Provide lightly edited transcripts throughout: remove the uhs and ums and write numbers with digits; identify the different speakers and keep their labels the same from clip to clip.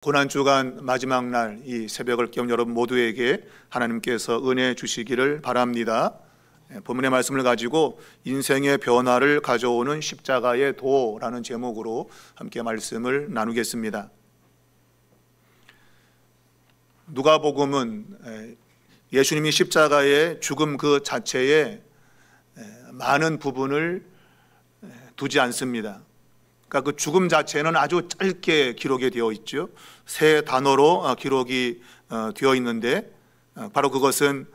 Speaker 1: 고난주간 마지막 날 이 새벽을 깨운 여러분 모두에게 하나님께서 은혜 주시기를 바랍니다. 본문의 말씀을 가지고 인생의 변화를 가져오는 십자가의 도라는 제목으로 함께 말씀을 나누겠습니다. 누가복음은 예수님이 십자가의 죽음 그 자체에 많은 부분을 두지 않습니다. 그러니까 그 죽음 자체는 아주 짧게 기록이 되어 있죠. 세 단어로 기록이 되어 있는데 바로 그것은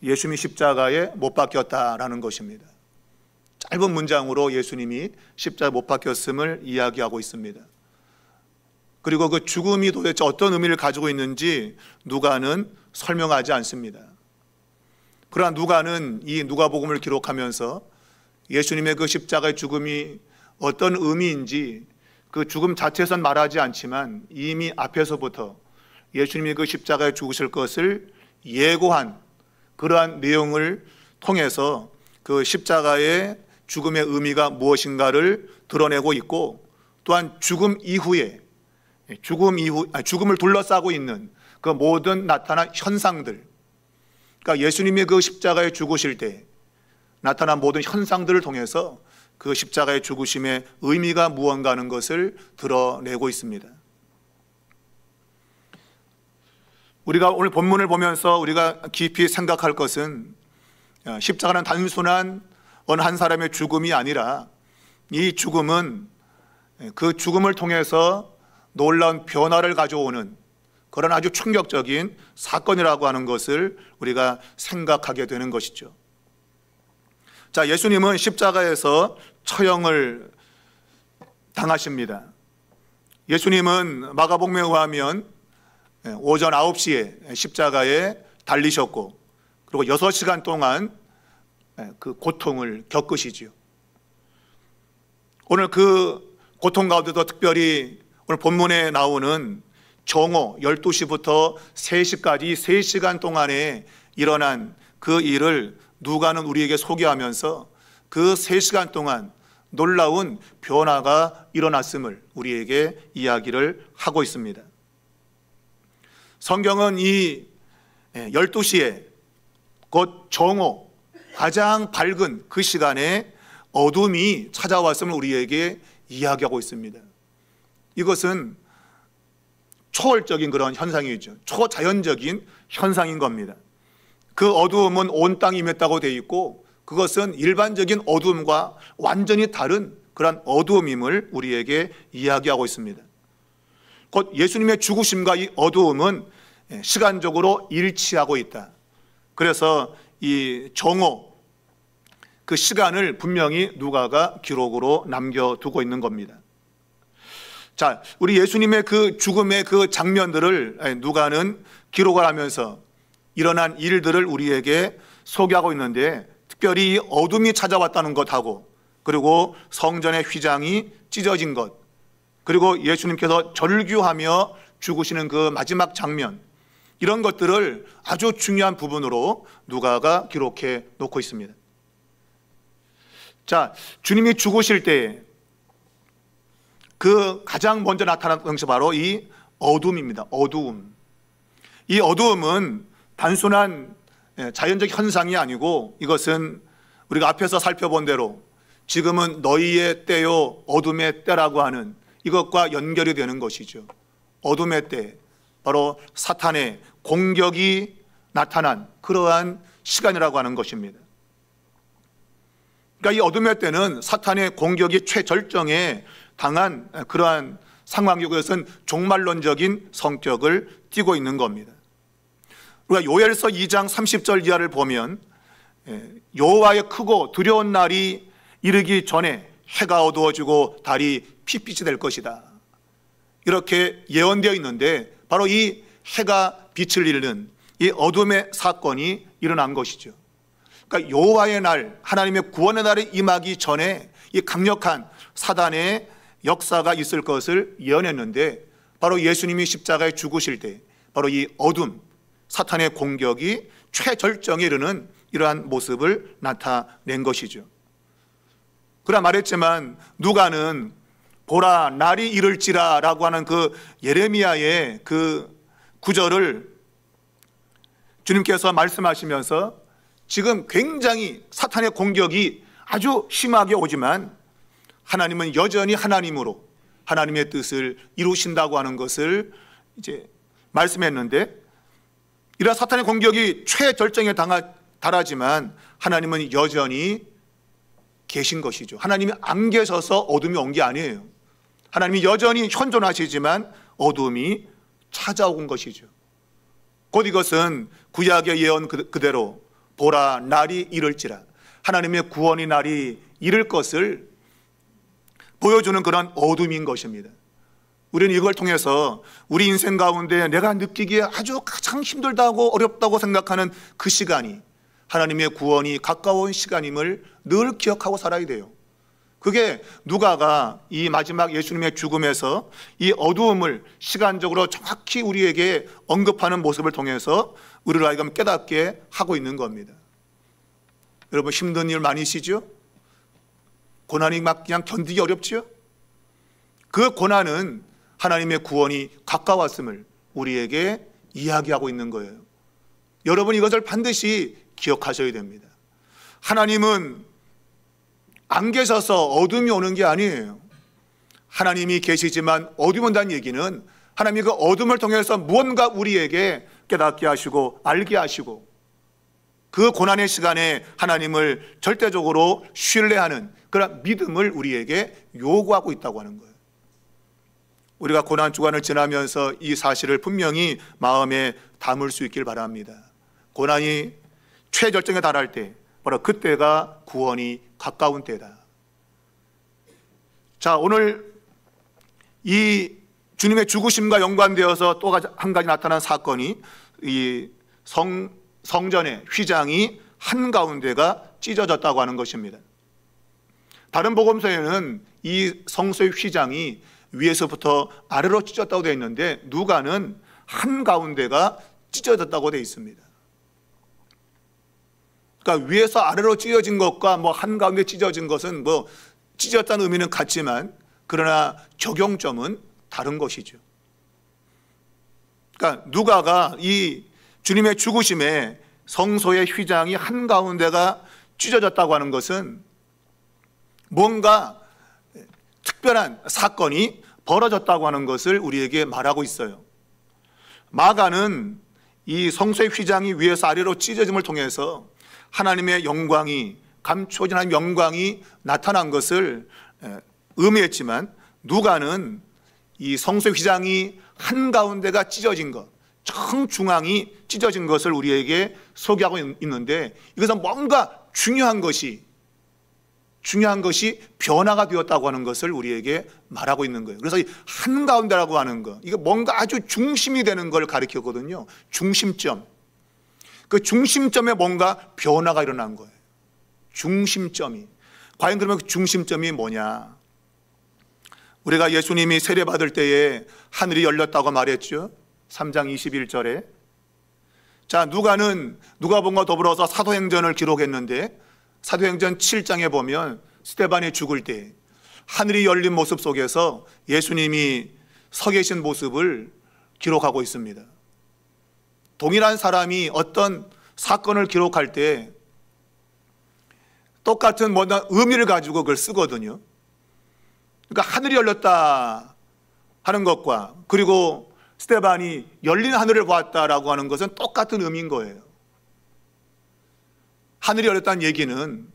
Speaker 1: 예수님이 십자가에 못 박혔다라는 것입니다. 짧은 문장으로 예수님이 십자가에 못 박혔음을 이야기하고 있습니다. 그리고 그 죽음이 도대체 어떤 의미를 가지고 있는지 누가는 설명하지 않습니다. 그러나 누가는 이 누가복음을 기록하면서 예수님의 그 십자가의 죽음이 어떤 의미인지 그 죽음 자체에선 말하지 않지만 이미 앞에서부터 예수님이 그 십자가에 죽으실 것을 예고한 그러한 내용을 통해서 그 십자가의 죽음의 의미가 무엇인가를 드러내고 있고, 또한 죽음을 둘러싸고 있는 그 모든 나타난 현상들, 그러니까 예수님이 그 십자가에 죽으실 때 나타난 모든 현상들을 통해서 그 십자가의 죽으심의 의미가 무언가 하는 것을 드러내고 있습니다. 우리가 오늘 본문을 보면서 우리가 깊이 생각할 것은 십자가는 단순한 어느 한 사람의 죽음이 아니라 이 죽음은 그 죽음을 통해서 놀라운 변화를 가져오는 그런 아주 충격적인 사건이라고 하는 것을 우리가 생각하게 되는 것이죠. 자, 예수님은 십자가에서 처형을 당하십니다. 예수님은 마가복음에 의하면 오전 9시에 십자가에 달리셨고, 그리고 6시간 동안 그 고통을 겪으시죠. 오늘 그 고통 가운데도 특별히 오늘 본문에 나오는 정오 12시부터 3시까지 3시간 동안에 일어난 그 일을 누가는 우리에게 소개하면서 그 3시간 동안 놀라운 변화가 일어났음을 우리에게 이야기를 하고 있습니다. 성경은 이 12시에 곧 정오 가장 밝은 그 시간에 어둠이 찾아왔음을 우리에게 이야기하고 있습니다. 이것은 초월적인 그런 현상이죠. 초자연적인 현상인 겁니다. 그 어두움은 온 땅이 임했다고 되어 있고, 그것은 일반적인 어두움과 완전히 다른 그런 어두움임을 우리에게 이야기하고 있습니다. 곧 예수님의 죽으심과 이 어두움은 시간적으로 일치하고 있다. 그래서 이 정오 그 시간을 분명히 누가가 기록으로 남겨두고 있는 겁니다. 자, 우리 예수님의 그 죽음의 그 장면들을 누가는 기록을 하면서 일어난 일들을 우리에게 소개하고 있는데, 특별히 어둠이 찾아왔다는 것하고, 그리고 성전의 휘장이 찢어진 것, 그리고 예수님께서 절규하며 죽으시는 그 마지막 장면, 이런 것들을 아주 중요한 부분으로 누가가 기록해 놓고 있습니다. 자, 주님이 죽으실 때 그 가장 먼저 나타났던 것이 바로 이 어둠입니다. 어두움. 이 어두움은 단순한 자연적 현상이 아니고, 이것은 우리가 앞에서 살펴본 대로 지금은 너희의 때요 어둠의 때라고 하는 이것과 연결이 되는 것이죠. 어둠의 때, 바로 사탄의 공격이 나타난 그러한 시간이라고 하는 것입니다. 그러니까 이 어둠의 때는 사탄의 공격이 최절정에 당한 그러한 상황이고, 그것은 종말론적인 성격을 띠고 있는 겁니다. 우리가 요엘서 2장 30절 이하를 보면 여호와의 크고 두려운 날이 이르기 전에 해가 어두워지고 달이 핏빛이 될 것이다, 이렇게 예언되어 있는데, 바로 이 해가 빛을 잃는 이 어둠의 사건이 일어난 것이죠. 그러니까 여호와의 날, 하나님의 구원의 날이 임하기 전에 이 강력한 사단의 역사가 있을 것을 예언했는데, 바로 예수님이 십자가에 죽으실 때 바로 이 어둠, 사탄의 공격이 최절정에 이르는 이러한 모습을 나타낸 것이죠. 그러나 말했지만 누가는 보라 날이 이를지라 라고 하는 그 예레미야의 그 구절을 주님께서 말씀하시면서 지금 굉장히 사탄의 공격이 아주 심하게 오지만 하나님은 여전히 하나님으로 하나님의 뜻을 이루신다고 하는 것을 이제 말씀했는데, 이러한 사탄의 공격이 최절정에 달하지만 하나님은 여전히 계신 것이죠. 하나님이 안 계셔서 어둠이 온 게 아니에요. 하나님이 여전히 현존하시지만 어둠이 찾아온 것이죠. 곧 이것은 구약의 예언 그대로 보라 날이 이를지라, 하나님의 구원의 날이 이를 것을 보여주는 그런 어둠인 것입니다. 우리는 이걸 통해서 우리 인생 가운데 내가 느끼기에 아주 가장 힘들다고 어렵다고 생각하는 그 시간이 하나님의 구원이 가까운 시간임을 늘 기억하고 살아야 돼요. 그게 누가가 이 마지막 예수님의 죽음에서 이 어두움을 시간적으로 정확히 우리에게 언급하는 모습을 통해서 우리를 하여금 깨닫게 하고 있는 겁니다. 여러분, 힘든 일 많으시죠? 고난이 막 그냥 견디기 어렵지요? 그 고난은 하나님의 구원이 가까웠음을 우리에게 이야기하고 있는 거예요. 여러분, 이것을 반드시 기억하셔야 됩니다. 하나님은 안 계셔서 어둠이 오는 게 아니에요. 하나님이 계시지만 어둠이 온다는 얘기는 하나님이 그 어둠을 통해서 무언가 우리에게 깨닫게 하시고 알게 하시고 그 고난의 시간에 하나님을 절대적으로 신뢰하는 그런 믿음을 우리에게 요구하고 있다고 하는 거예요. 우리가 고난 주간을 지나면서 이 사실을 분명히 마음에 담을 수 있길 바랍니다. 고난이 최절정에 달할 때 바로 그때가 구원이 가까운 때다. 자, 오늘 이 주님의 죽으심과 연관되어서 또 한 가지 나타난 사건이 이 성전의 휘장이 한가운데가 찢어졌다고 하는 것입니다. 다른 복음서에는 이 성소의 휘장이 위에서부터 아래로 찢어졌다고 되어 있는데 누가는 한가운데가 찢어졌다고 되어 있습니다. 그러니까 위에서 아래로 찢어진 것과 뭐 한가운데 찢어진 것은 뭐 찢어졌다는 의미는 같지만 그러나 적용점은 다른 것이죠. 그러니까 누가가 이 주님의 죽으심에 성소의 휘장이 한가운데가 찢어졌다고 하는 것은 뭔가 특별한 사건이 벌어졌다고 하는 것을 우리에게 말하고 있어요. 마가는 이 성소의 휘장이 위에서 아래로 찢어짐을 통해서 하나님의 영광이, 감춰진 하나님의 영광이 나타난 것을 의미했지만 누가는 이 성소의 휘장이 한가운데가 찢어진 것, 정중앙이 찢어진 것을 우리에게 소개하고 있는데 이것은 뭔가 중요한 것이 변화가 되었다고 하는 것을 우리에게 말하고 있는 거예요. 그래서 이 한가운데라고 하는 거, 이게 뭔가 아주 중심이 되는 걸 가리켰거든요. 중심점. 그 중심점에 뭔가 변화가 일어난 거예요. 중심점이. 과연 그러면 그 중심점이 뭐냐? 우리가 예수님이 세례받을 때에 하늘이 열렸다고 말했죠. 3장 21절에. 자, 누가복음과 더불어서 사도행전을 기록했는데 사도행전 7장에 보면 스데반이 죽을 때 하늘이 열린 모습 속에서 예수님이 서 계신 모습을 기록하고 있습니다. 동일한 사람이 어떤 사건을 기록할 때 똑같은 의미를 가지고 그걸 쓰거든요. 그러니까 하늘이 열렸다 하는 것과 그리고 스데반이 열린 하늘을 보았다라고 하는 것은 똑같은 의미인 거예요. 하늘이 열렸다는 얘기는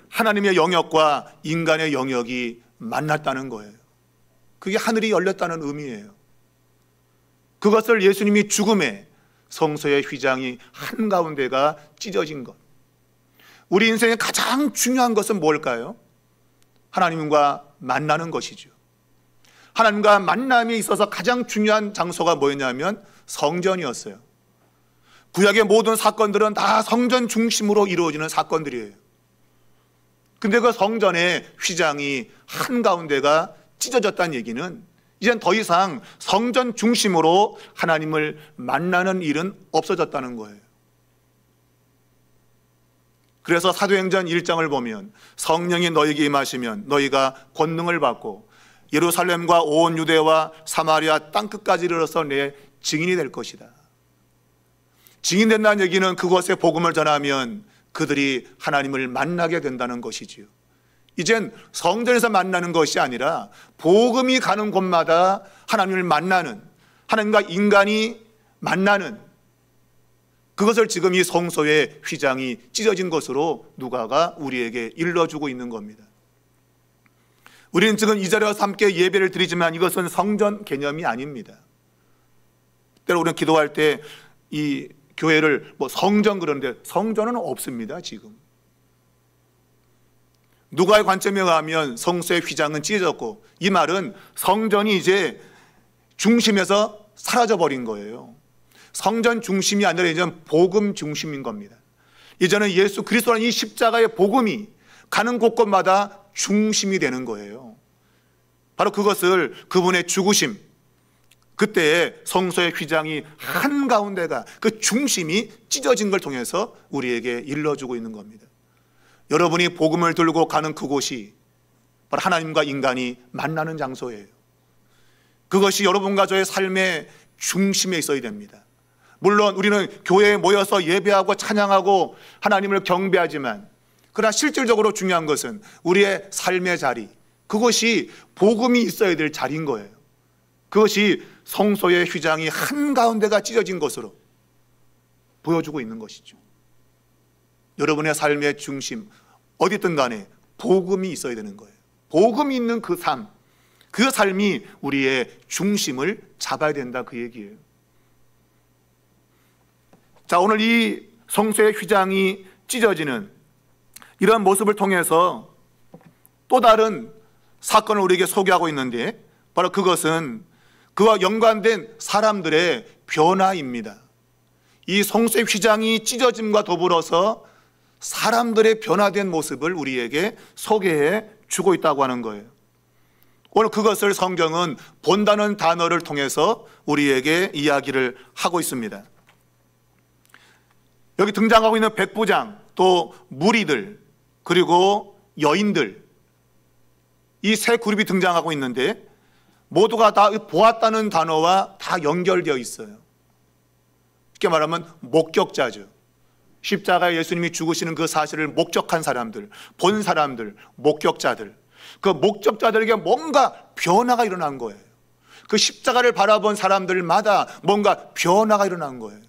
Speaker 1: 하나님의 영역과 인간의 영역이 만났다는 거예요. 그게 하늘이 열렸다는 의미예요. 그것을 예수님이 죽음에 성소의 휘장이 한가운데가 찢어진 것. 우리 인생의 가장 중요한 것은 뭘까요? 하나님과 만나는 것이죠. 하나님과 만남이 있어서 가장 중요한 장소가 뭐였냐면 성전이었어요. 구약의 모든 사건들은 다 성전 중심으로 이루어지는 사건들이에요. 근데 그 성전의 휘장이 한가운데가 찢어졌다는 얘기는 이젠 더 이상 성전 중심으로 하나님을 만나는 일은 없어졌다는 거예요. 그래서 사도행전 1장을 보면 성령이 너희에게 임하시면 너희가 권능을 받고 예루살렘과 온 유대와 사마리아 땅끝까지 이르러서 내 증인이 될 것이다. 증인된다는 얘기는 그곳에 복음을 전하면 그들이 하나님을 만나게 된다는 것이지요. 이젠 성전에서 만나는 것이 아니라 복음이 가는 곳마다 하나님을 만나는, 하나님과 인간이 만나는, 그것을 지금 이 성소의 휘장이 찢어진 것으로 누가가 우리에게 일러주고 있는 겁니다. 우리는 지금 이 자리에서 함께 예배를 드리지만 이것은 성전 개념이 아닙니다. 때로 우리는 기도할 때 이 교회를 성전 그러는데 성전은 없습니다. 지금 누가의 관점에 의하면 성소의 휘장은 찢어졌고, 이 말은 성전이 이제 중심에서 사라져버린 거예요. 성전 중심이 아니라 이제는 복음 중심인 겁니다. 이제는 예수 그리스도라는 이 십자가의 복음이 가는 곳곳마다 중심이 되는 거예요. 바로 그것을 그분의 죽으심, 그때의 성소의 휘장이 한가운데가, 그 중심이 찢어진 걸 통해서 우리에게 일러주고 있는 겁니다. 여러분이 복음을 들고 가는 그곳이 바로 하나님과 인간이 만나는 장소예요. 그것이 여러분과 저의 삶의 중심에 있어야 됩니다. 물론 우리는 교회에 모여서 예배하고 찬양하고 하나님을 경배하지만, 그러나 실질적으로 중요한 것은 우리의 삶의 자리, 그것이 복음이 있어야 될 자리인 거예요. 그것이 성소의 휘장이 한가운데가 찢어진 것으로 보여주고 있는 것이죠. 여러분의 삶의 중심, 어디든 간에 복음이 있어야 되는 거예요. 복음이 있는 그 삶, 그 삶이 우리의 중심을 잡아야 된다, 그 얘기예요. 자, 오늘 이 성소의 휘장이 찢어지는 이런 모습을 통해서 또 다른 사건을 우리에게 소개하고 있는데, 바로 그것은 그와 연관된 사람들의 변화입니다. 이 성소의 휘장이 찢어짐과 더불어서 사람들의 변화된 모습을 우리에게 소개해 주고 있다고 하는 거예요. 오늘 그것을 성경은 본다는 단어를 통해서 우리에게 이야기를 하고 있습니다. 여기 등장하고 있는 백부장, 또 무리들, 그리고 여인들, 이 세 그룹이 등장하고 있는데 모두가 다 보았다는 단어와 다 연결되어 있어요. 쉽게 말하면 목격자죠. 십자가에 예수님이 죽으시는 그 사실을 목격한 사람들, 본 사람들, 목격자들, 그 목격자들에게 뭔가 변화가 일어난 거예요. 그 십자가를 바라본 사람들마다 뭔가 변화가 일어난 거예요.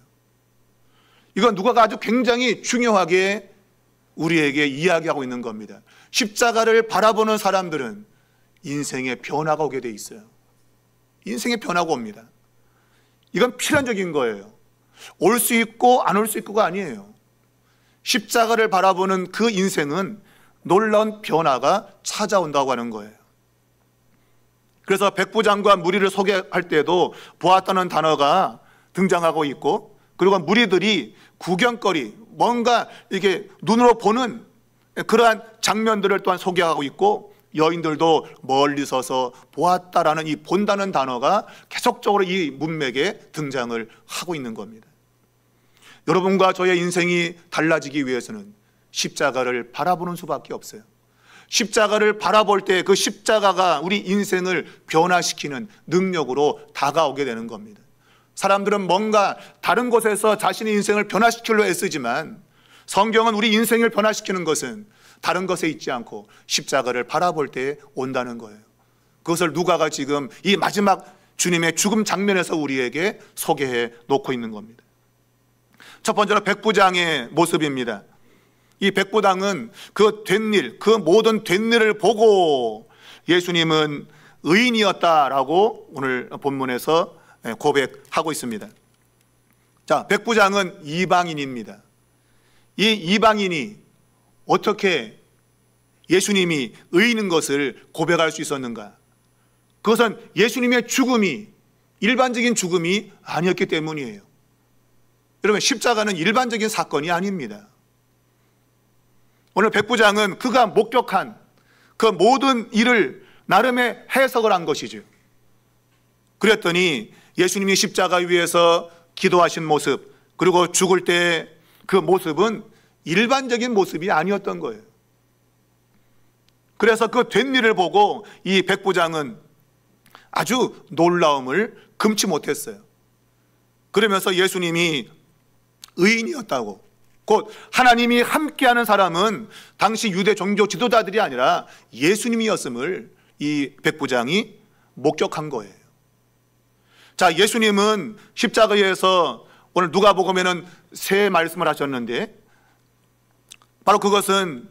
Speaker 1: 이건 누가가 아주 굉장히 중요하게 우리에게 이야기하고 있는 겁니다. 십자가를 바라보는 사람들은 인생에 변화가 오게 돼 있어요. 인생에 변화가 옵니다. 이건 필연적인 거예요. 올 수 있고 안 올 수 있고가 아니에요. 십자가를 바라보는 그 인생은 놀라운 변화가 찾아온다고 하는 거예요. 그래서 백부장과 무리를 소개할 때도 보았다는 단어가 등장하고 있고, 그리고 무리들이 구경거리, 뭔가 이게 눈으로 보는 그러한 장면들을 또한 소개하고 있고, 여인들도 멀리 서서 보았다라는 이 본다는 단어가 계속적으로 이 문맥에 등장을 하고 있는 겁니다. 여러분과 저의 인생이 달라지기 위해서는 십자가를 바라보는 수밖에 없어요. 십자가를 바라볼 때 그 십자가가 우리 인생을 변화시키는 능력으로 다가오게 되는 겁니다. 사람들은 뭔가 다른 곳에서 자신의 인생을 변화시키려 애쓰지만, 성경은 우리 인생을 변화시키는 것은 다른 것에 있지 않고 십자가를 바라볼 때 온다는 거예요. 그것을 누가가 지금 이 마지막 주님의 죽음 장면에서 우리에게 소개해 놓고 있는 겁니다. 첫 번째로 백부장의 모습입니다. 이 백부장은 그 된 일, 그 모든 된 일을 보고 예수님은 의인이었다라고 오늘 본문에서 고백하고 있습니다. 자, 백부장은 이방인입니다. 이 이방인이 어떻게 예수님이 의인인 것을 고백할 수 있었는가? 그것은 예수님의 죽음이 일반적인 죽음이 아니었기 때문이에요. 여러분, 십자가는 일반적인 사건이 아닙니다. 오늘 백부장은 그가 목격한 그 모든 일을 나름의 해석을 한 것이죠. 그랬더니 예수님이 십자가 위에서 기도하신 모습, 그리고 죽을 때 그 모습은 일반적인 모습이 아니었던 거예요. 그래서 그 된 일을 보고 이 백부장은 아주 놀라움을 금치 못했어요. 그러면서 예수님이 의인이었다고, 곧 하나님이 함께하는 사람은 당시 유대 종교 지도자들이 아니라 예수님이었음을 이 백부장이 목격한 거예요. 자, 예수님은 십자가에서 오늘 누가복음에는 세 말씀을 하셨는데, 바로 그것은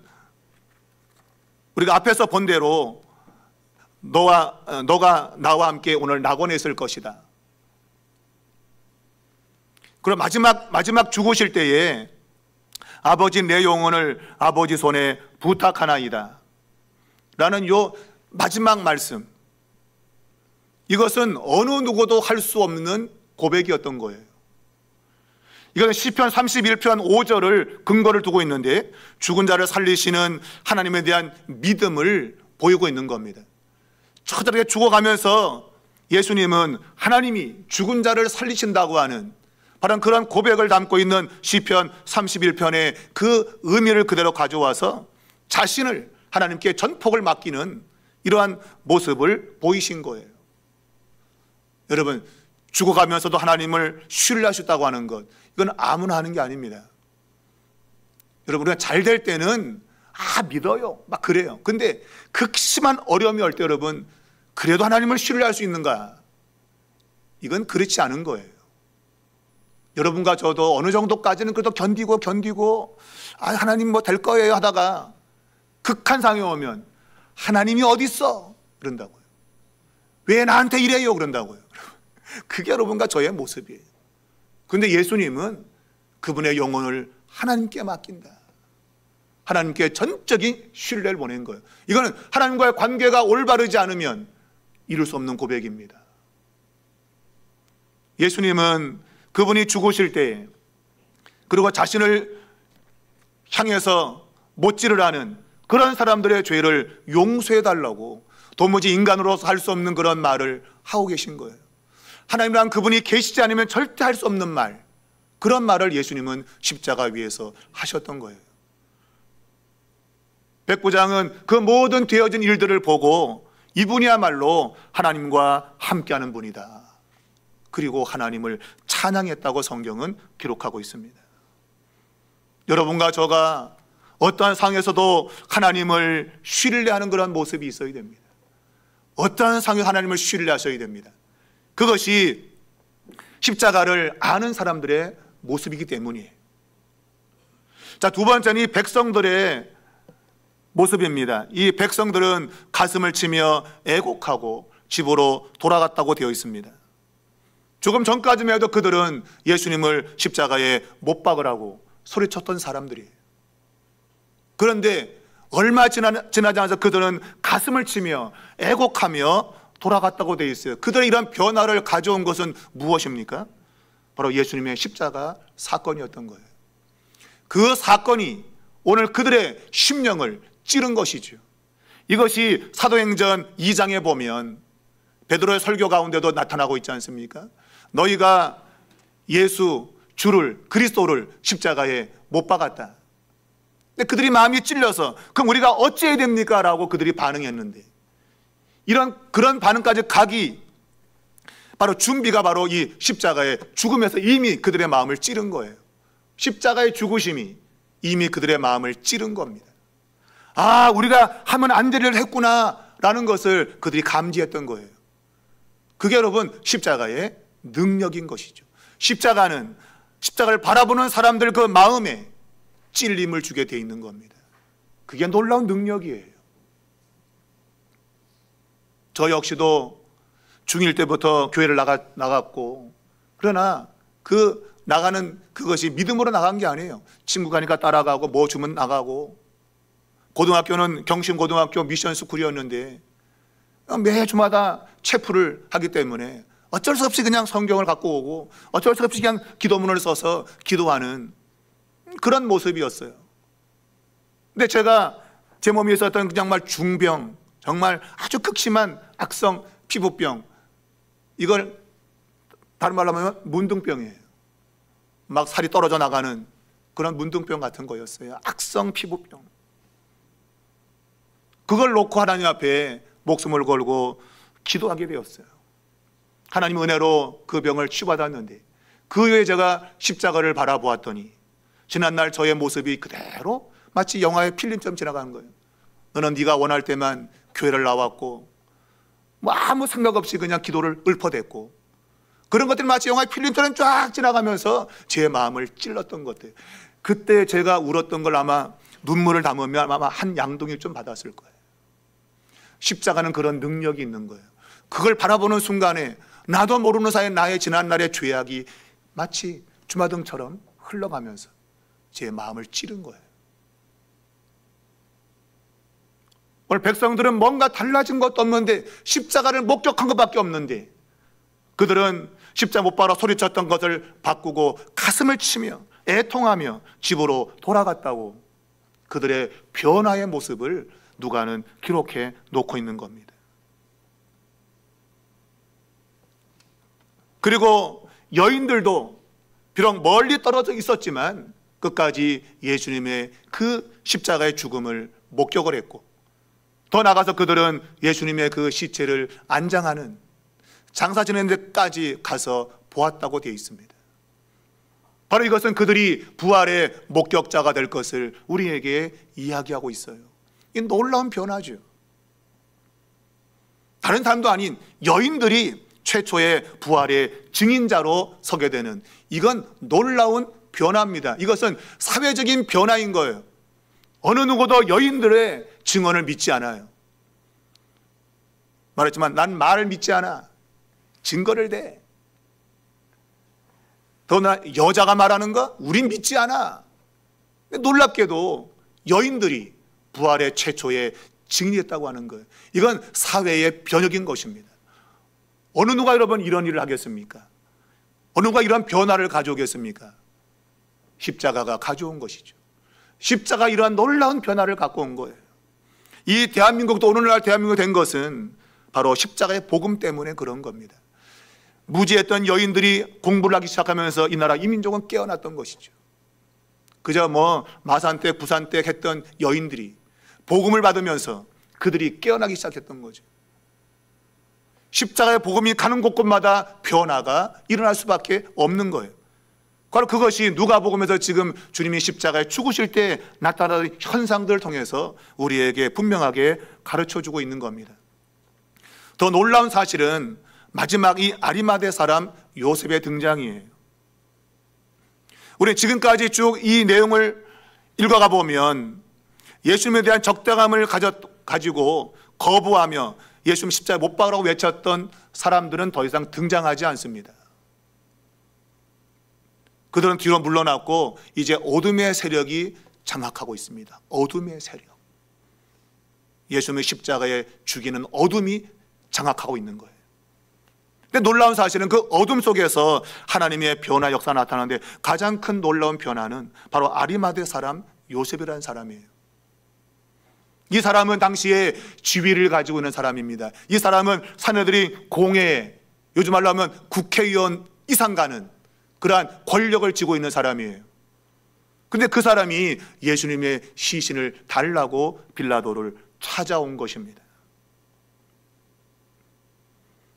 Speaker 1: 우리가 앞에서 본 대로 너가 나와 함께 오늘 낙원에 있을 것이다. 그리고 마지막 죽으실 때에 아버지 내 영혼을 아버지 손에 부탁하나이다 라는 요 마지막 말씀, 이것은 어느 누구도 할 수 없는 고백이었던 거예요. 이건 시편 31편 5절을 근거를 두고 있는데, 죽은 자를 살리시는 하나님에 대한 믿음을 보이고 있는 겁니다. 저들에게 죽어가면서 예수님은 하나님이 죽은 자를 살리신다고 하는 바로 그런 고백을 담고 있는 시편 31편의 그 의미를 그대로 가져와서 자신을 하나님께 전폭을 맡기는 이러한 모습을 보이신 거예요. 여러분, 죽어가면서도 하나님을 신뢰하셨다고 하는 것, 이건 아무나 하는 게 아닙니다. 여러분, 우리가 잘 될 때는 믿어요 막 그래요. 근데 극심한 어려움이 올 때 여러분, 그래도 하나님을 신뢰할 수 있는가? 이건 그렇지 않은 거예요. 여러분과 저도 어느 정도까지는 그래도 견디고 하나님 뭐 될 거예요 하다가 극한 상황이 오면 하나님이 어디 있어? 그런다고요. 왜 나한테 이래요? 그런다고요. 그게 여러분과 저의 모습이에요. 그런데 예수님은 그분의 영혼을 하나님께 맡긴다. 하나님께 전적인 신뢰를 보낸 거예요. 이거는 하나님과의 관계가 올바르지 않으면 이룰 수 없는 고백입니다. 예수님은 그분이 죽으실 때, 그리고 자신을 향해서 못질을 하는 그런 사람들의 죄를 용서해 달라고 도무지 인간으로서 할 수 없는 그런 말을 하고 계신 거예요. 하나님이란 그분이 계시지 않으면 절대 할 수 없는 말, 그런 말을 예수님은 십자가 위에서 하셨던 거예요. 백부장은 그 모든 되어진 일들을 보고 이분이야말로 하나님과 함께하는 분이다, 그리고 하나님을 찬양했다고 성경은 기록하고 있습니다. 여러분과 저가 어떠한 상황에서도 하나님을 신뢰하는 그런 모습이 있어야 됩니다. 어떠한 상황에 하나님을 신뢰하셔야 됩니다. 그것이 십자가를 아는 사람들의 모습이기 때문이에요. 자, 두 번째는 이 백성들의 모습입니다. 이 백성들은 가슴을 치며 애곡하고 집으로 돌아갔다고 되어 있습니다. 조금 전까지만 해도 그들은 예수님을 십자가에 못 박으라고 소리쳤던 사람들이에요. 그런데 얼마 지나지 않아서 그들은 가슴을 치며 애곡하며 돌아갔다고 되어 있어요. 그들의 이런 변화를 가져온 것은 무엇입니까? 바로 예수님의 십자가 사건이었던 거예요. 그 사건이 오늘 그들의 심령을 찌른 것이죠. 이것이 사도행전 2장에 보면 베드로의 설교 가운데도 나타나고 있지 않습니까? 너희가 예수 주를, 그리스도를 십자가에 못 박았다. 근데 그들이 마음이 찔려서 그럼 우리가 어찌해야 됩니까? 라고 그들이 반응했는데, 그런 반응까지 가기 바로 준비가 바로 이 십자가의 죽음에서 이미 그들의 마음을 찌른 거예요. 십자가의 죽으심이 이미 그들의 마음을 찌른 겁니다. 우리가 하면 안 될 일을 했구나 라는 것을 그들이 감지했던 거예요. 그게 여러분 십자가의 능력인 것이죠. 십자가는 십자가를 바라보는 사람들 그 마음에 찔림을 주게 돼 있는 겁니다. 그게 놀라운 능력이에요. 저 역시도 중1 때부터 교회를 나갔고, 그러나 그 나가는 그것이 믿음으로 나간 게 아니에요. 친구 가니까 따라가고 뭐 주면 나가고, 고등학교는 경신고등학교 미션 스쿨이었는데 매 주마다 체프를 하기 때문에 어쩔 수 없이 그냥 성경을 갖고 오고 어쩔 수 없이 그냥 기도문을 써서 기도하는 그런 모습이었어요. 근데 제가 제 몸에 있었던 정말 중병, 정말 아주 극심한 악성 피부병, 이걸 다른 말로 하면 문둥병이에요. 막 살이 떨어져 나가는 그런 문둥병 같은 거였어요. 악성 피부병. 그걸 놓고 하나님 앞에 목숨을 걸고 기도하게 되었어요. 하나님 은혜로 그 병을 치유받았는데 그 후에 제가 십자가를 바라보았더니 지난날 저의 모습이 그대로 마치 영화의 필름처럼 지나가는 거예요. 너는 네가 원할 때만 교회를 나왔고 뭐 아무 생각 없이 그냥 기도를 읊어댔고 그런 것들이 마치 영화의 필름처럼 쫙 지나가면서 제 마음을 찔렀던 것들. 그때 제가 울었던 걸 아마 눈물을 담으면 아마 한 양동이 좀 받았을 거예요. 십자가는 그런 능력이 있는 거예요. 그걸 바라보는 순간에 나도 모르는 사이에 나의 지난날의 죄악이 마치 주마등처럼 흘러가면서 제 마음을 찌른 거예요. 오늘 백성들은 뭔가 달라진 것도 없는데 십자가를 목격한 것밖에 없는데 그들은 십자가 못 박아 소리쳤던 것을 바꾸고 가슴을 치며 애통하며 집으로 돌아갔다고 그들의 변화의 모습을 누가는 기록해 놓고 있는 겁니다. 그리고 여인들도 비록 멀리 떨어져 있었지만 끝까지 예수님의 그 십자가의 죽음을 목격을 했고 더 나아가서 그들은 예수님의 그 시체를 안장하는 장사 지내는 데까지 가서 보았다고 되어 있습니다. 바로 이것은 그들이 부활의 목격자가 될 것을 우리에게 이야기하고 있어요. 이 놀라운 변화죠. 다른 사람도 아닌 여인들이 최초의 부활의 증인자로 서게 되는 이건 놀라운 변화입니다. 이것은 사회적인 변화인 거예요. 어느 누구도 여인들의 증언을 믿지 않아요. 말했지만 난 말을 믿지 않아. 증거를 대. 더나 여자가 말하는 거 우린 믿지 않아. 놀랍게도 여인들이 부활의 최초의 증인이었다고 하는 거예요. 이건 사회의 변혁인 것입니다. 어느 누가 여러분 이런 일을 하겠습니까? 어느 누가 이런 변화를 가져오겠습니까? 십자가가 가져온 것이죠. 십자가 이러한 놀라운 변화를 갖고 온 거예요. 이 대한민국도 오늘날 대한민국 된 것은 바로 십자가의 복음 때문에 그런 겁니다. 무지했던 여인들이 공부를 하기 시작하면서 이 나라 이민족은 깨어났던 것이죠. 그저 뭐 마산댁 부산댁 했던 여인들이 복음을 받으면서 그들이 깨어나기 시작했던 거죠. 십자가의 복음이 가는 곳곳마다 변화가 일어날 수밖에 없는 거예요. 바로 그것이 누가복음에서 지금 주님이 십자가에 죽으실 때 나타나는 현상들을 통해서 우리에게 분명하게 가르쳐주고 있는 겁니다. 더 놀라운 사실은 마지막 이 아리마대 사람 요셉의 등장이에요. 우리 지금까지 쭉 이 내용을 읽어가 보면 예수님에 대한 적대감을 가지고 거부하며 예수님 십자가에 못 박으라고 외쳤던 사람들은 더 이상 등장하지 않습니다. 그들은 뒤로 물러났고 이제 어둠의 세력이 장악하고 있습니다. 어둠의 세력. 예수님의 십자가에 죽이는 어둠이 장악하고 있는 거예요. 근데 놀라운 사실은 그 어둠 속에서 하나님의 변화 역사가 나타나는데 가장 큰 놀라운 변화는 바로 아리마대 사람 요셉이라는 사람이에요. 이 사람은 당시에 지위를 가지고 있는 사람입니다. 이 사람은 사내들이 공회, 요즘 말로 하면 국회의원 이상 가는 그러한 권력을 쥐고 있는 사람이에요. 근데 그 사람이 예수님의 시신을 달라고 빌라도를 찾아온 것입니다.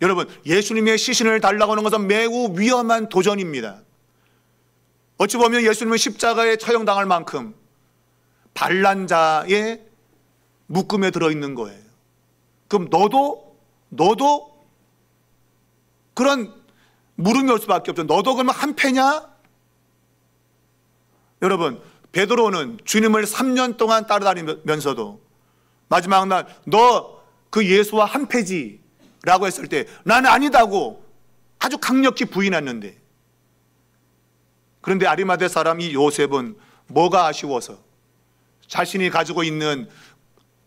Speaker 1: 여러분, 예수님의 시신을 달라고 하는 것은 매우 위험한 도전입니다. 어찌 보면 예수님은 십자가에 처형당할 만큼 반란자의 묶음에 들어있는 거예요. 그럼 너도 그런 물음이 올 수밖에 없죠. 너도 그러면 한패냐? 여러분, 베드로는 주님을 3년 동안 따라다니면서도 마지막 날 너 그 예수와 한패지 라고 했을 때 나는 아니다고 아주 강력히 부인했는데, 그런데 아리마대 사람 이 요셉은 뭐가 아쉬워서 자신이 가지고 있는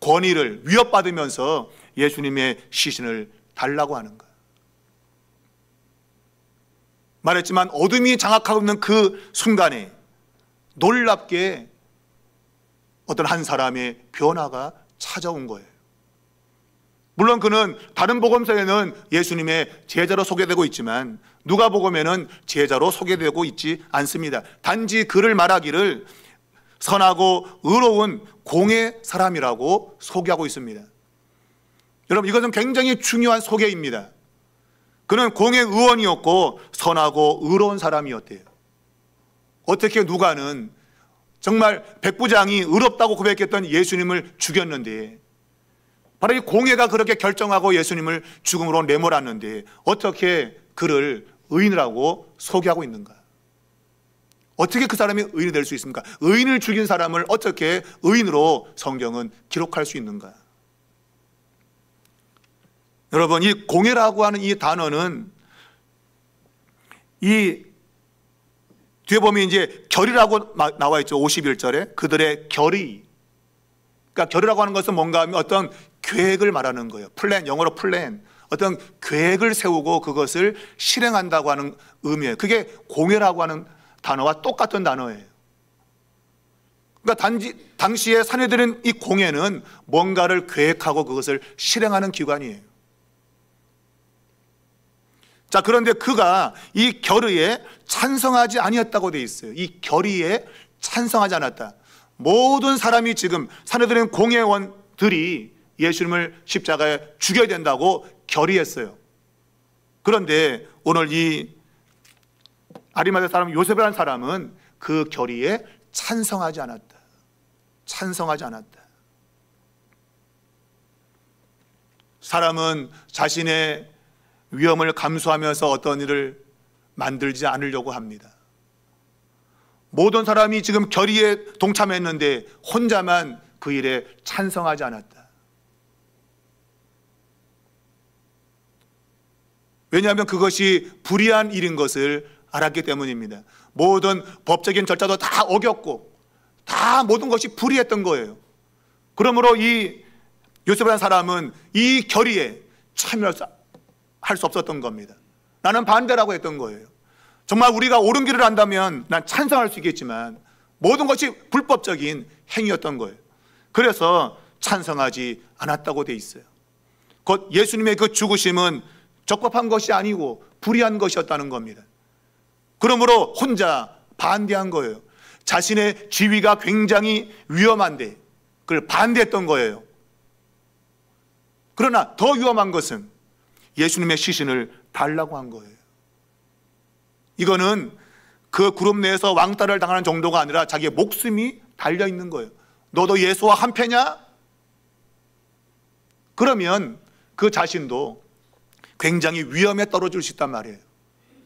Speaker 1: 권위를 위협받으면서 예수님의 시신을 달라고 하는 거예요. 말했지만 어둠이 장악하고 있는 그 순간에 놀랍게 어떤 한 사람의 변화가 찾아온 거예요. 물론 그는 다른 복음서에는 예수님의 제자로 소개되고 있지만 누가복음에는 제자로 소개되고 있지 않습니다. 단지 그를 말하기를 선하고 의로운 공의 사람이라고 소개하고 있습니다. 여러분, 이것은 굉장히 중요한 소개입니다. 그는 공의 의원이었고 선하고 의로운 사람이었대요. 어떻게 누가는 정말 백부장이 의롭다고 고백했던 예수님을 죽였는데, 바로 이 공회가 그렇게 결정하고 예수님을 죽음으로 내몰았는데 어떻게 그를 의인이라고 소개하고 있는가? 어떻게 그 사람이 의인이 될 수 있습니까? 의인을 죽인 사람을 어떻게 의인으로 성경은 기록할 수 있는가? 여러분, 이 공회라고 하는 이 단어는 이 뒤에 보면 이제 결이라고 나와 있죠. 51절에 그들의 결의. 그러니까 결이라고 하는 것은 뭔가 하면 어떤 계획을 말하는 거예요. 플랜, 영어로 플랜. 어떤 계획을 세우고 그것을 실행한다고 하는 의미예요. 그게 공회라고 하는 단어와 똑같은 단어예요. 그러니까 당시에 사내들은 이 공회는 뭔가를 계획하고 그것을 실행하는 기관이에요. 자, 그런데 그가 이 결의에 찬성하지 아니었다고 되어 있어요. 이 결의에 찬성하지 않았다. 모든 사람이 지금 사내들은 공회원들이 예수님을 십자가에 죽여야 된다고 결의했어요. 그런데 오늘 이 아리마대 사람 요셉이라는 사람은 그 결의에 찬성하지 않았다. 찬성하지 않았다. 사람은 자신의 위험을 감수하면서 어떤 일을 만들지 않으려고 합니다. 모든 사람이 지금 결의에 동참했는데 혼자만 그 일에 찬성하지 않았다. 왜냐하면 그것이 불의한 일인 것을 알았기 때문입니다. 모든 법적인 절차도 다 어겼고 다 모든 것이 불의했던 거예요. 그러므로 이 요셉이라는 사람은 이 결의에 참여할 수 없었던 겁니다. 나는 반대라고 했던 거예요. 정말 우리가 옳은 길을 한다면 난 찬성할 수 있겠지만 모든 것이 불법적인 행위였던 거예요. 그래서 찬성하지 않았다고 돼 있어요. 곧 예수님의 그 죽으심은 적법한 것이 아니고 불의한 것이었다는 겁니다. 그러므로 혼자 반대한 거예요. 자신의 지위가 굉장히 위험한데 그걸 반대했던 거예요. 그러나 더 위험한 것은 예수님의 시신을 달라고 한 거예요. 이거는 그 그룹 내에서 왕따를 당하는 정도가 아니라 자기의 목숨이 달려있는 거예요. 너도 예수와 한패냐? 그러면 그 자신도 굉장히 위험에 떨어질 수 있단 말이에요.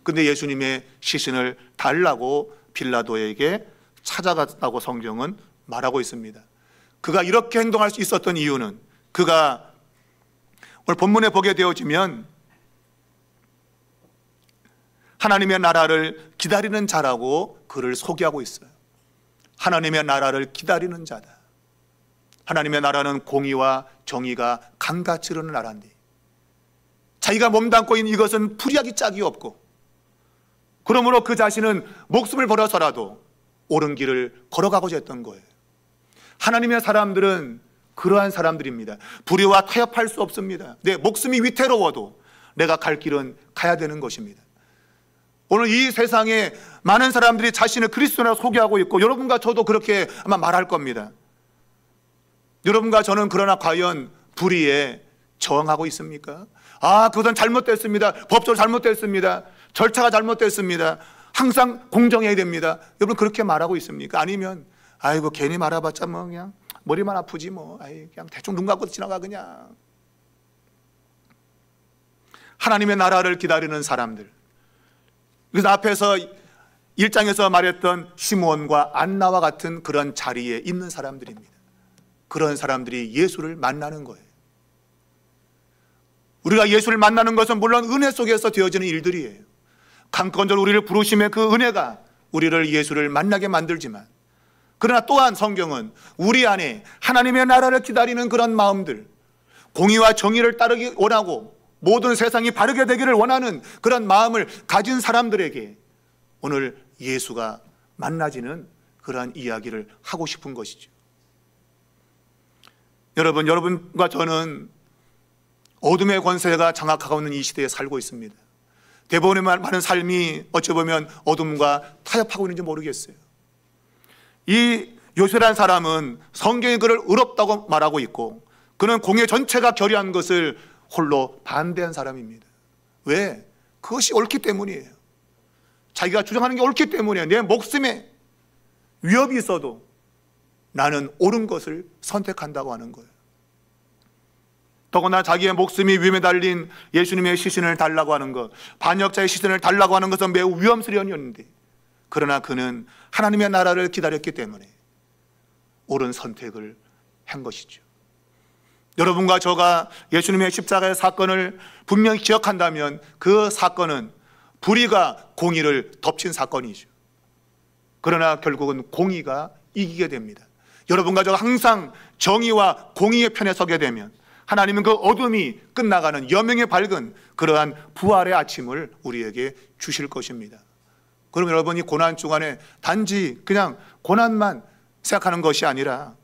Speaker 1: 근데 예수님의 시신을 달라고 빌라도에게 찾아갔다고 성경은 말하고 있습니다. 그가 이렇게 행동할 수 있었던 이유는 그가 오늘 본문에 보게 되어지면 하나님의 나라를 기다리는 자라고 그를 소개하고 있어요. 하나님의 나라를 기다리는 자다. 하나님의 나라는 공의와 정의가 강같이 흐르는 나라인데 자기가 몸담고 있는 이것은 불의하기 짝이 없고 그러므로 그 자신은 목숨을 버려서라도 옳은 길을 걸어가고자 했던 거예요. 하나님의 사람들은 그러한 사람들입니다. 불의와 타협할 수 없습니다. 내 목숨이 위태로워도 내가 갈 길은 가야 되는 것입니다. 오늘 이 세상에 많은 사람들이 자신을 그리스도라 소개하고 있고 여러분과 저도 그렇게 아마 말할 겁니다. 여러분과 저는 그러나 과연 불의에 저항하고 있습니까? 그것은 잘못됐습니다. 법적으로 잘못됐습니다. 절차가 잘못됐습니다. 항상 공정해야 됩니다. 여러분 그렇게 말하고 있습니까? 아니면 아이고 괜히 말아봤자 뭐 그냥 머리만 아프지 뭐 그냥 대충 눈 감고 지나가 그냥. 하나님의 나라를 기다리는 사람들. 그래서 앞에서 1장에서 말했던 시므온과 안나와 같은 그런 자리에 있는 사람들입니다. 그런 사람들이 예수를 만나는 거예요. 우리가 예수를 만나는 것은 물론 은혜 속에서 되어지는 일들이에요. 강건절 우리를 부르심의 그 은혜가 우리를 예수를 만나게 만들지만 그러나 또한 성경은 우리 안에 하나님의 나라를 기다리는 그런 마음들, 공의와 정의를 따르기 원하고 모든 세상이 바르게 되기를 원하는 그런 마음을 가진 사람들에게 오늘 예수가 만나지는 그러한 이야기를 하고 싶은 것이죠. 여러분과 저는 어둠의 권세가 장악하고 있는 이 시대에 살고 있습니다. 대부분의 많은 삶이 어찌 보면 어둠과 타협하고 있는지 모르겠어요. 이 요셉이라는 사람은 성경이 그를 의롭다고 말하고 있고 그는 공예 전체가 결의한 것을 홀로 반대한 사람입니다. 왜? 그것이 옳기 때문이에요. 자기가 주장하는 게 옳기 때문이에요. 내 목숨에 위협이 있어도 나는 옳은 것을 선택한다고 하는 거예요. 더구나 자기의 목숨이 위험에 달린 예수님의 시신을 달라고 하는 것, 반역자의 시신을 달라고 하는 것은 매우 위험스러운 일인데, 그러나 그는 하나님의 나라를 기다렸기 때문에 옳은 선택을 한 것이죠. 여러분과 저가 예수님의 십자가의 사건을 분명히 기억한다면 그 사건은 불의가 공의를 덮친 사건이죠. 그러나 결국은 공의가 이기게 됩니다. 여러분과 저가 항상 정의와 공의의 편에 서게 되면 하나님은 그 어둠이 끝나가는 여명의 밝은 그러한 부활의 아침을 우리에게 주실 것입니다. 그럼 여러분이 고난 중간에 단지 그냥 고난만 생각하는 것이 아니라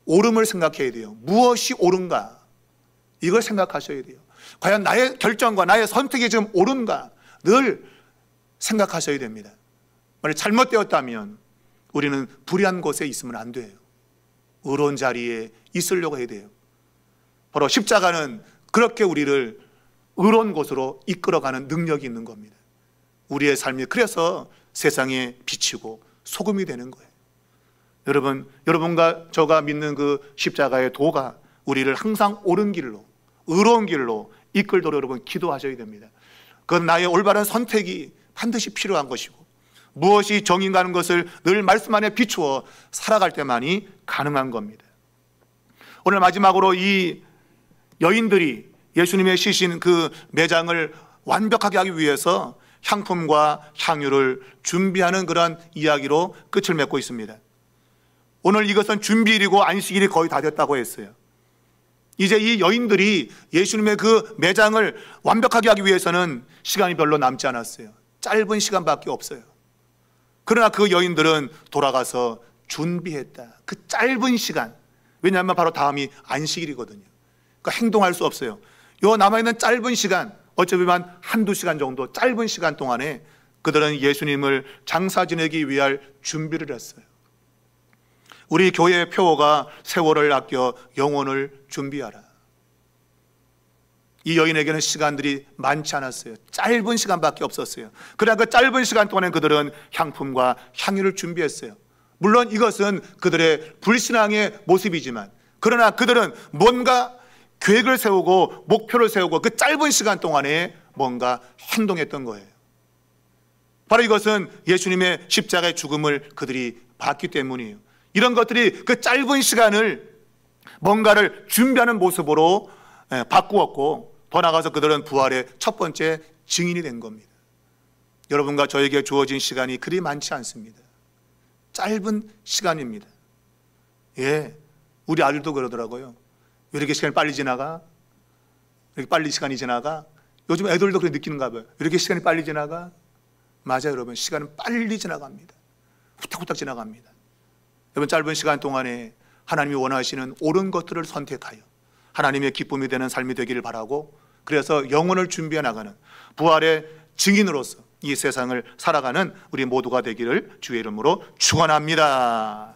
Speaker 1: 옳음을 생각해야 돼요. 무엇이 옳은가? 이걸 생각하셔야 돼요. 과연 나의 결정과 나의 선택이 지금 옳은가? 늘 생각하셔야 됩니다. 만약 잘못되었다면 우리는 불의한 곳에 있으면 안 돼요. 의로운 자리에 있으려고 해야 돼요. 바로 십자가는 그렇게 우리를 의로운 곳으로 이끌어가는 능력이 있는 겁니다. 우리의 삶이 그래서 세상에 비치고 소금이 되는 거예요. 여러분과 저가 믿는 그 십자가의 도가 우리를 항상 옳은 길로, 의로운 길로 이끌도록 여러분 기도하셔야 됩니다. 그건 나의 올바른 선택이 반드시 필요한 것이고, 무엇이 정의인가 하는 것을 늘 말씀 안에 비추어 살아갈 때만이 가능한 겁니다. 오늘 마지막으로 이 여인들이 예수님의 시신 그 매장을 완벽하게 하기 위해서 향품과 향유를 준비하는 그런 이야기로 끝을 맺고 있습니다. 오늘 이것은 준비일이고 안식일이 거의 다 됐다고 했어요. 이제 이 여인들이 예수님의 그 매장을 완벽하게 하기 위해서는 시간이 별로 남지 않았어요. 짧은 시간밖에 없어요. 그러나 그 여인들은 돌아가서 준비했다. 그 짧은 시간. 왜냐하면 바로 다음이 안식일이거든요. 그러니까 행동할 수 없어요. 요 남아있는 짧은 시간, 어쩌면 한두 시간 정도 짧은 시간 동안에 그들은 예수님을 장사 지내기 위할 준비를 했어요. 우리 교회의 표어가 세월을 아껴 영혼을 준비하라. 이 여인에게는 시간들이 많지 않았어요. 짧은 시간밖에 없었어요. 그러나 그 짧은 시간 동안에 그들은 향품과 향유를 준비했어요. 물론 이것은 그들의 불신앙의 모습이지만, 그러나 그들은 뭔가 계획을 세우고 목표를 세우고 그 짧은 시간 동안에 뭔가 행동했던 거예요. 바로 이것은 예수님의 십자가의 죽음을 그들이 봤기 때문이에요. 이런 것들이 그 짧은 시간을 뭔가를 준비하는 모습으로 바꾸었고, 더 나아가서 그들은 부활의 첫 번째 증인이 된 겁니다. 여러분과 저에게 주어진 시간이 그리 많지 않습니다. 짧은 시간입니다. 우리 아들도 그러더라고요. 왜 이렇게 시간이 빨리 지나가? 이렇게 빨리 시간이 지나가? 요즘 애들도 그렇게 느끼는가 봐요. 이렇게 시간이 빨리 지나가? 맞아요, 여러분. 시간은 빨리 지나갑니다. 후딱후딱 지나갑니다. 여러분, 짧은 시간 동안에 하나님이 원하시는 옳은 것들을 선택하여 하나님의 기쁨이 되는 삶이 되기를 바라고, 그래서 영혼을 준비해 나가는 부활의 증인으로서 이 세상을 살아가는 우리 모두가 되기를 주의 이름으로 축원합니다.